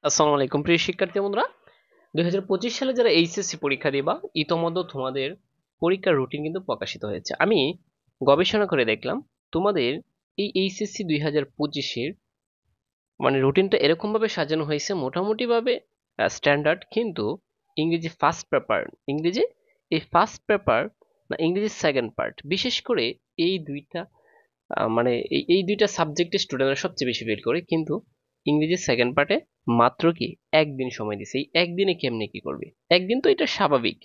আসসালামু আলাইকুম প্রিয় শিক্ষার্থী বন্ধুরা। 2025 সালে যারা এইচএসসি পরীক্ষা দিবা ইতোমধ্যে তোমাদের পরীক্ষার রুটিন কিন্তু প্রকাশিত হয়েছে। আমি গবেষণা করে দেখলাম তোমাদের এই এইচএসসি 2025-এর মানে রুটিনটা এরকম ভাবে সাজানো হয়েছে মোটামুটি ভাবে স্ট্যান্ডার্ড, কিন্তু ইংরেজি ফার্স্ট পেপার, ইংরেজি এই ফার্স্ট পেপার না ইংরেজি সেকেন্ড পার্ট, বিশেষ করে এই দুইটা মানে এই দুইটা সাবজেক্টে স্টুডেন্টরা সবচেয়ে বেশি ফেল করে, কিন্তু ইংরেজি সেকেন্ড পার্টে মাত্র কি একদিন সময় দিছে। এই একদিনে কেমনে কি করবে? একদিন তো এটা স্বাভাবিক,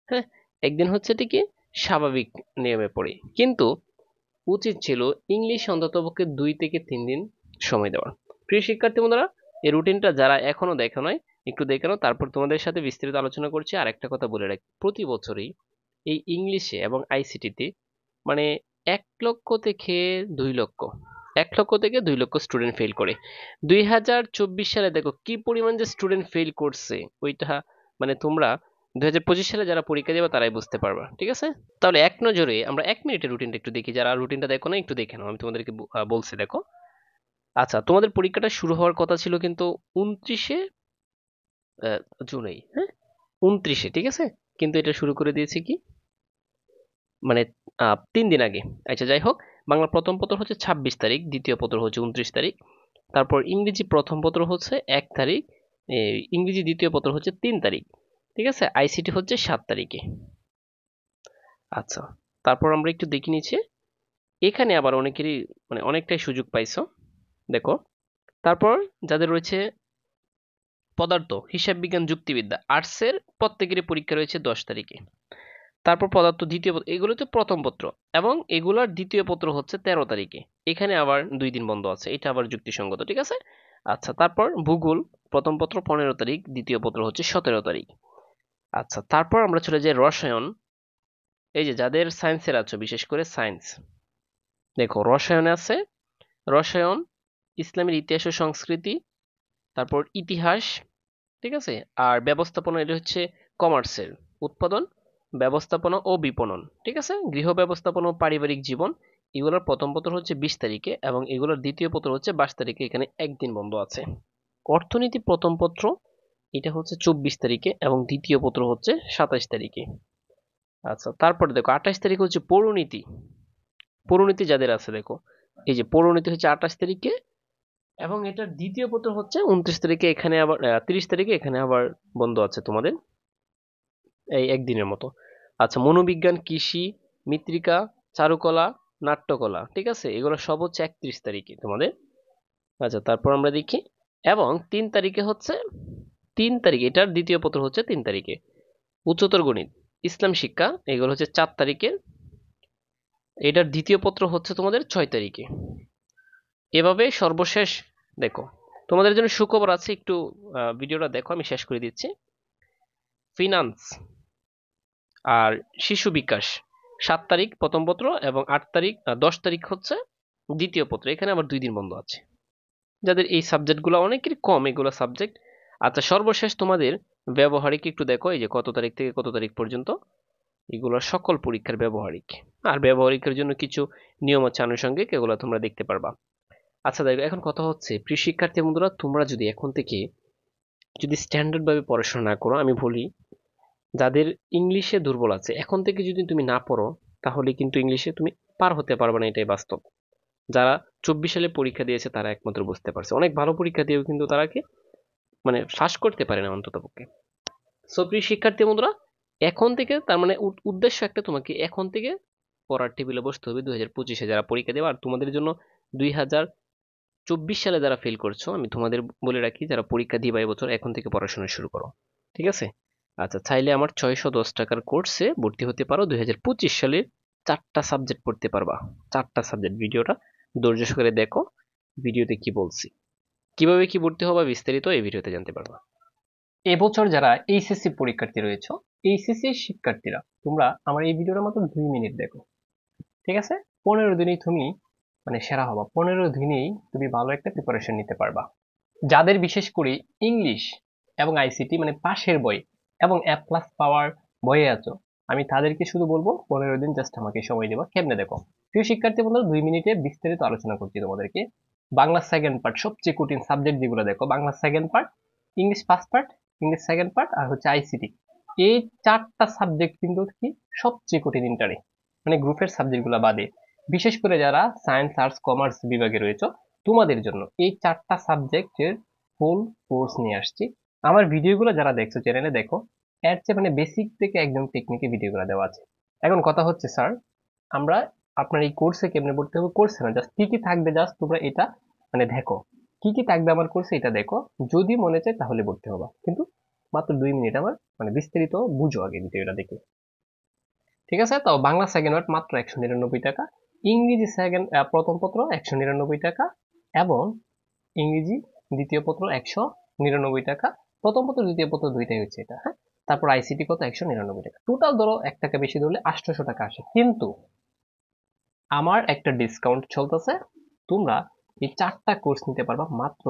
হ্যাঁ, একদিন হচ্ছে এটি কি স্বাভাবিক নিয়মে পড়ে, কিন্তু উচিত ছিল ইংলিশ অন্ততপক্ষে 2 থেকে 3 দিন সময় দেওয়া। প্রিয় শিক্ষার্থী বন্ধুরা, এই রুটিনটা যারা এখনো দেখো নাই একটু দেখে নাও, তারপর তোমাদের সাথে বিস্তারিত আলোচনা করছি। আর একটা কথা বলে রাখি, প্রতি বছরই এই ইংলিশে এবং আইসিটিতে মানে 1 লক্ষ থেকে 2 লক্ষ, 1 লক্ষ থেকে 2 লক্ষ স্টুডেন্ট ফেল করে। 2024 সালে দেখো কি পরিমাণ যে স্টুডেন্ট ফেল করছে, ওইটা মানে তোমরা 2025 সালে যারা পরীক্ষা দেবে তারাই বুঝতে পারবা, ঠিক আছে? তাহলে এক নজরে আমরা 1 মিনিটের রুটিনটা একটু দেখি, যারা রুটিনটা দেখো না একটু দেখে নাও, আমি তোমাদেরকে বলছি দেখো। আচ্ছা, তোমাদের পরীক্ষাটা শুরু হওয়ার কথা ছিল কিন্তু 29শে জুনেই, হ্যাঁ, 29শে, ঠিক আছে, কিন্তু এটা শুরু করে দিয়েছে কি মানে 3 দিন আগে। আচ্ছা যাই হোক, বাংলা প্রথম পত্র হচ্ছে 26 তারিখ, দ্বিতীয় পত্র হচ্ছে 29 তারিখ, তারপর ইংরেজি প্রথম পত্র হচ্ছে 1 তারিখ, ইংরেজি দ্বিতীয় পত্র হচ্ছে 3 তারিখ, ঠিক আছে, আইসিটি হচ্ছে 7 তারিখে। আচ্ছা, তারপর আমরা একটু দেখে নিচ্ছি, এখানে আবার অনেকেরই মানে অনেকটাই সুযোগ পাইছো দেখো। তারপর যাদের রয়েছে পদার্থ, হিসাব বিজ্ঞান, যুক্তিবিদ্যা, আর্টসের প্রত্যেকেরই পরীক্ষা রয়েছে 10 তারিখে। তারপর পদার্থ দ্বিতীয় পত্র, এগুলো তো প্রথম পত্র, এবং এগুলার দ্বিতীয় পত্র হচ্ছে 13 তারিখে। এখানে আবার 2 দিন বন্ধ আছে, এটা আবার যুক্তিসঙ্গত, ঠিক আছে। আচ্ছা, তারপর ভূগোল প্রথম পত্র 15 তারিখ, দ্বিতীয় পত্র হচ্ছে 17 তারিখ। আচ্ছা, তারপর আমরা চলে যাই রসায়ন। এই যে যাদের সায়েন্সের আছে, বিশেষ করে সায়েন্স, দেখো রসায়নে আছে রসায়ন, ইসলামের ইতিহাস ও সংস্কৃতি, তারপর ইতিহাস, ঠিক আছে। আর ব্যবস্থাপনা, এটা হচ্ছে কমার্সের, উৎপাদন, ব্যবস্থাপনা ও বিপণন, ঠিক আছে। গৃহ ব্যবস্থাপনা ও পারিবারিক জীবন, এগুলোর প্রথম পত্র হচ্ছে 20 তারিখে এবং এগুলোর দ্বিতীয় পত্র হচ্ছে 22 তারিখে, এখানে একদিন বন্ধ আছে। অর্থনীতি প্রথম পত্র, এটা হচ্ছে 24 তারিখে এবং দ্বিতীয় পত্র হচ্ছে 27 তারিখে। আচ্ছা, তারপরে দেখো 28 তারিখে হচ্ছে পৌরনীতি। পৌরনীতি যাদের আছে দেখো, এই যে পৌরনীতি হচ্ছে 28 তারিখে এবং এটার দ্বিতীয় পত্র হচ্ছে 29 তারিখে, এখানে আবার 30 তারিখে, এখানে আবার বন্ধ আছে তোমাদের এই একদিনের মতো। আচ্ছা, মনোবিজ্ঞান, কৃষি, মৃত্তিকা, চারুকলা, নাট্যকলা, ঠিক আছে, এগুলো সব হচ্ছে 31 তারিখে তোমাদের। আচ্ছা, তারপর আমরা দেখি, এবং 3 তারিখে হচ্ছে 3 তারিখে এটার দ্বিতীয় পত্র হচ্ছে 3 তারিখে উচ্চতর গণিত, ইসলাম শিক্ষা, এগুলো হচ্ছে 4 তারিখে, এটার দ্বিতীয় পত্র হচ্ছে তোমাদের 6 তারিখে। এভাবে সর্বশেষ দেখো, তোমাদের জন্য সুখবর আছে, একটু ভিডিওটা দেখো, আমি শেষ করে দিচ্ছি। ফিনান্স আর শিশু বিকাশ 7 তারিখ প্রথম পত্র এবং 8 তারিখ 10 তারিখ হচ্ছে দ্বিতীয় পত্র, এখানে আবার 2 দিন বন্ধ আছে। যাদের এই সাবজেক্টগুলো অনেকেরই কম এগুলো সাবজেক্ট। আচ্ছা, সর্বশেষ তোমাদের ব্যবহারিক একটু দেখো, এই যে কত তারিখ থেকে কত তারিখ পর্যন্ত, এগুলো সকল পরীক্ষার ব্যবহারিক। আর ব্যবহারিকের জন্য কিছু নিয়ম আছে আনুষঙ্গিক, এগুলো তোমরা দেখতে পারবা। আচ্ছা দেখো, এখন কথা হচ্ছে প্রিয় শিক্ষার্থী বন্ধুরা, তোমরা যদি এখন থেকে যদি স্ট্যান্ডার্ড ভাবে পড়াশোনা না করো, আমি বলি যাদের ইংলিশে দুর্বল আছে, এখন থেকে যদি তুমি না পড়ো তাহলে কিন্তু ইংলিশে তুমি পার হতে পারবে না, এটাই বাস্তব। যারা 24 সালে পরীক্ষা দিয়েছে তারা একমাত্র বুঝতে পারছে, অনেক ভালো পরীক্ষা দিয়েও কিন্তু তারা কি মানে ফাঁস করতে পারে না অন্তত পক্ষে। সো প্রিয় শিক্ষার্থী বন্ধুরা, এখন থেকে তার মানে উদ্দেশ্য একটা, তোমাকে এখন থেকে পড়ার টেবিলে বসতে হবে 2025-এ যারা পরীক্ষা দেবে। আর তোমাদের জন্য 2024 সালে যারা ফেল করছো, আমি তোমাদের বলে রাখি, যারা পরীক্ষা দিবা এবছর এখন থেকে পড়াশোনা শুরু করো, ঠিক আছে। আচ্ছা, চাইলে আমার 610 টাকার কোর্সে ভর্তি হতে পারো, 2025 সালে 4টা সাবজেক্ট পড়তে পারবা। 4টা সাবজেক্ট, ভিডিওটা ধৈর্য সহকারে দেখো, ভিডিওতে কি বলছি, কিভাবে কি ভর্তি হবা বিস্তারিত এই ভিডিওতে জানতে পারবা। এবছর যারা এইচএসসি পরীক্ষার্থী রয়েছে, এইচএসসি শিক্ষার্থীরা, তোমরা আমার এই ভিডিওটা মাত্র 2 মিনিট দেখো, ঠিক আছে। 15 দিনেই তুমি মানে সেরা হবা, 15 দিনেই তুমি ভালো একটা প্রিপারেশন নিতে পারবা। যাদের বিশেষ করে ইংলিশ এবং আইসিটি মানে পাশের বই এবং A+ পাওয়ার বইয়ে আছো, আমি তাদেরকে শুধু বলবো 15 দিন জাস্ট আমাকে সময় দেবো। কেমনে দেখো, প্রিয় শিক্ষার্থী বন্ধুরা, 2 মিনিটে বিস্তারিত আলোচনা করছি তোমাদেরকে। বাংলা সেকেন্ড পার্ট সবচেয়ে কঠিন সাবজেক্ট যেগুলো, দেখো Bangla second part English first part, English second part, আর হচ্ছে আইসিটি। এই 4টা সাবজেক্ট কিন্তু কি সবচেয়ে কঠিন ইন্টারে, মানে গ্রুপের সাবজেক্টগুলো বাদে। বিশেষ করে যারা সায়েন্স, আর্টস, কমার্স বিভাগে রয়েছে, তোমাদের জন্য এই 4টা সাবজেক্টের ফুল কোর্স নিয়ে আসছি। আমার ভিডিওগুলো যারা দেখছো চ্যানেলে দেখো, এর চেয়ে মানে বেসিক থেকে একদম টেকনিকে ভিডিওগুলো দেওয়া আছে। এখন কথা হচ্ছে স্যার, আমরা আপনার এই কোর্সে কেমনে পড়তে হবে, কোর্সে না, জাস্ট কি কি থাকবে, জাস্ট তোমরা এটা মানে দেখো কি কি থাকবে আমার কোর্সে, এটা দেখো। যদি মনে চায় তাহলে ভর্তি হবা, কিন্তু মাত্র 2 মিনিট আমার মানে বিস্তারিত বুঝো আগে ভিডিওটা দেখে। ঠিক আছে, তাও বাংলা সেকেন্ড পার্ট মাত্র 199 টাকা, ইংরেজি সেকেন্ড প্রথম পত্র 199 টাকা, এবং ইংরেজি দ্বিতীয় পত্র 199 টাকা। প্রথম পত্র দ্বিতীয় পত্র দুইটাই হচ্ছে এটা, হ্যাঁ। তারপর আইসিটি কত, 199 টাকা। টোটাল ধরো 1 টাকা বেশি ধরলে 800 টাকা আসে। কিন্তু আমার একটা ডিসকাউন্ট চলতেছে, তোমরা এই 4টা কোর্স নিতে পারবা মাত্র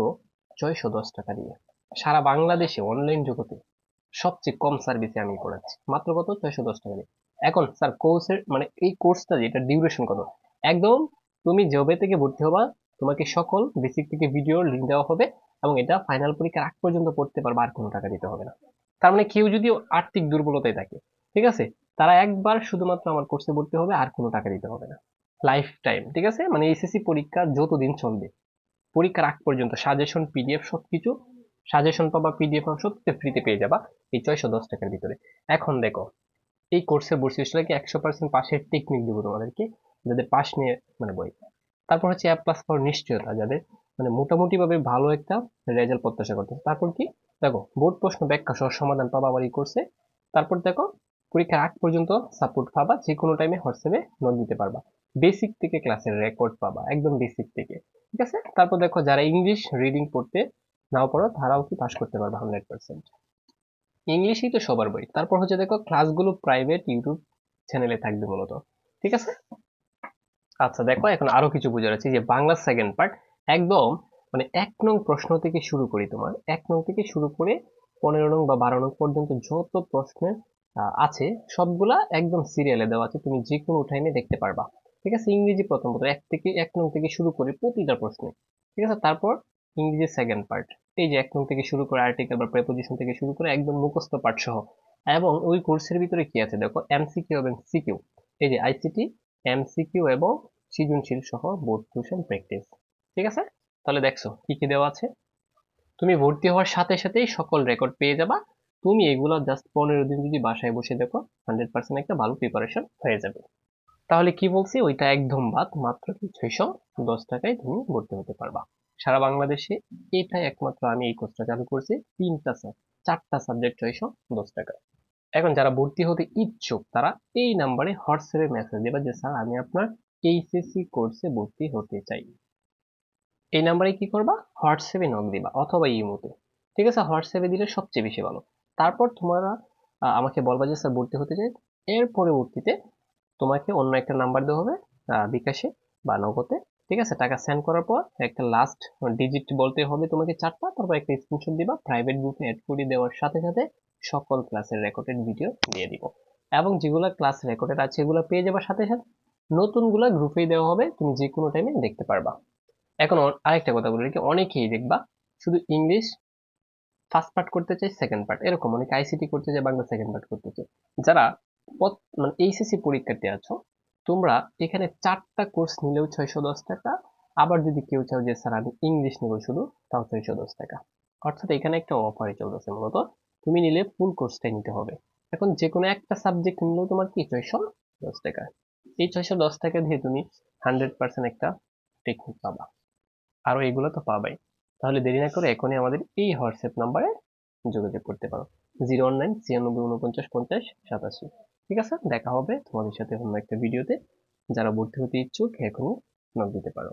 610 টাকা দিয়ে। সারা বাংলাদেশে অনলাইন জগতে সবচেয়ে কম সার্ভিসে আমি করাচ্ছি, মাত্র কত, 610 টাকা দিয়ে। এখন স্যার কোর্সের মানে এই কোর্সটা যেটা ডিউরেশন কত, একদম তুমি জবে থেকে ভর্তি হবা, তোমাকে সকল বেসিক থেকে ভিডিওর লিঙ্ক দেওয়া হবে, এবং এটা ফাইনাল পরীক্ষার আগ পর্যন্ত পড়তে পারবা, আর কোনো টাকা দিতে হবে না। তার মানে কেউ যদি আর্থিক দুর্বলতায় থাকে, ঠিক আছে, তারা একবার শুধুমাত্র আমার কোর্সে ভর্তি হবে, আর কোনো টাকা দিতে হবে না, লাইফ টাইম। ঠিক আছে, মানে এসএসসি পরীক্ষা যতদিন চলবে, পরীক্ষার আগ পর্যন্ত সাজেশন, পিডিএফ সবকিছু, সাজেশন পাবা, পিডিএফ পাবা, সবকিছু ফ্রিতে পেয়ে যাবা এই 610 টাকার ভিতরে। এখন দেখো, এই কোর্সের বৈশিষ্ট্যটাকে 100% পাশের টেকনিক দেবো তোমাদেরকে, যাদের পাস নিয়ে মানে বই। তারপর হচ্ছে এ প্লাস পাওয়ার নিশ্চয়তা, যাদের মানে মোটামুটি ভাবে ভালো একটা রেজাল্ট প্রত্যাশা করতে। তারপর কি, দেখো বোর্ড প্রশ্ন ব্যাখ্যা সহ সমাধান পাবা আমার এই কোর্সে। তারপর দেখো পরীক্ষার আগ পর্যন্ত সাপোর্ট পাবা, যে কোনো টাইমে হোয়াটসঅ্যাপে নক দিতে পারবা। বেসিক থেকে ক্লাসের রেকর্ড পাবা, একদম বেসিক থেকে। ঠিক আছে, তারপর দেখো যারা ইংলিশ রিডিং পড়তে নাও পারো, তারাও কি পাস করতে পারবে 100%। ইংলিশই তো সবার বই। তারপর হচ্ছে দেখো ক্লাসগুলো প্রাইভেট ইউটিউব চ্যানেলে থাকবে মূলত। ঠিক আছে, আচ্ছা দেখো এখন আরো কিছু বোঝার আছে, যে বাংলা সেকেন্ড পার্ট একদম মানে 1 নং প্রশ্ন থেকে শুরু করি, তোমার 1 নং থেকে শুরু করে 15 নং বা 12 নং পর্যন্ত যত প্রশ্নের আছে, সবগুলা একদম সিরিয়ালে দেওয়া আছে, তুমি যে কোনো টাইমে দেখতে পারবা। ঠিক আছে, ইংরেজি প্রথম পত্র 1 নং থেকে শুরু করে প্রতিটা প্রশ্নে। ঠিক আছে, তারপর ইংরেজি সেকেন্ড পার্ট, এই যে 1 নং থেকে শুরু করে আর্টিকেল বা প্রেপোজিশন থেকে শুরু করে একদম মুখস্থ পাঠ সহ। এবং ওই কোর্সের ভিতরে কি আছে দেখো, এমসিকিউ এবং সিকিউ, এই যে আইসিটি, এমসিকিউ এবং সৃজনশীল সহ বোর্ড কোশ্চেন প্র্যাকটিস। ঠিক আছে, তাহলে দেখছো কি কি দেওয়া আছে। তুমি ভর্তি হওয়ার সাথে সাথেই সকল রেকর্ড পেয়ে যাবা। তুমি এগুলো জাস্ট 15 দিন যদি বাসায় বসে দেখো, 100% একটা ভালো প্রিপারেশন হয়ে যাবে। তাহলে কি বলছি, ওইটা একদম বাদ, মাত্র কি 610 টাকায় তুমি ভর্তি হতে পারবা সারা বাংলাদেশে। এটাই একমাত্র আমি এই কোর্সটা চালু করছি, 4টা সাবজেক্ট 610 টাকা। এখন যারা ভর্তি হতে ইচ্ছুক, তারা এই নাম্বারে হোয়াটসঅ্যাপে মেসেজ দেবা যে স্যার আমি আপনার এইচএসসি কোর্সে ভর্তি হতে চাই। এই নাম্বারে কি করবা, হোয়াটসঅ্যাপে নক দিবা অথবা ইমোতে। ঠিক আছে, হোয়াটসঅ্যাপে দিলে সবচেয়ে বেশি ভালো। তারপর তোমরা আমাকে বলবা যে স্যার ভর্তি হতে চাই। এর পরবর্তীতে তোমাকে অন্য একটা নাম্বার দেওয়া হবে, বিকাশে বা নগদে। ঠিক আছে, টাকা সেন্ড করার পর একটা লাস্ট ডিজিট বলতে হবে তোমাকে 4টা, তারপর একটা স্ক্রিনশট দিবা, প্রাইভেট গ্রুপে অ্যাড করে দেওয়ার সাথে সাথে সকল ক্লাসের রেকর্ডেড ভিডিও দিয়ে দিব। এবং যেগুলো ক্লাস রেকর্ডেড আছে এগুলো পেয়ে যাবার সাথে সাথে নতুনগুলো গ্রুপেই দেওয়া হবে, তুমি যে কোনো টাইমে দেখতে পারবা। এখন আরেকটা কথা বলে রাখি, অনেকেই দেখবা শুধু ইংলিশ ফার্স্ট পার্ট করতে চাই, সেকেন্ড পার্ট, এরকম অনেক আইসিটি করতে চাই, বাংলা সেকেন্ড পার্ট করতে চাই। যারা মানে এইচএসসি পরীক্ষার্থী আছো, তোমরা এখানে 4টা কোর্স নিলেও 610 টাকা। আবার যদি কেউ চাও যে স্যার আমি ইংলিশ নিব শুধু, তাও 610 টাকা। অর্থাৎ এখানে একটা অফারে চলতেছে মূলত, তুমি নিলে ফুল কোর্সটাই নিতে হবে। এখন যে কোনো একটা সাবজেক্ট নিলেও তোমার কি 610 টাকা। এই 610 টাকা দিয়ে তুমি 100% একটা টেকনিক পাবা, আরো এগুলো তো পাবাই। তাহলে দেরি না করে এখনই আমাদের এই হোয়াটসঅ্যাপ নাম্বারে যোগাযোগ করতে পারো, 019 96 50 50 87। ঠিক আছে, দেখা হবে তোমাদের সাথে অন্য একটা ভিডিওতে। যারা ভর্তি হতে ইচ্ছুক এখনই নক দিতে পারো।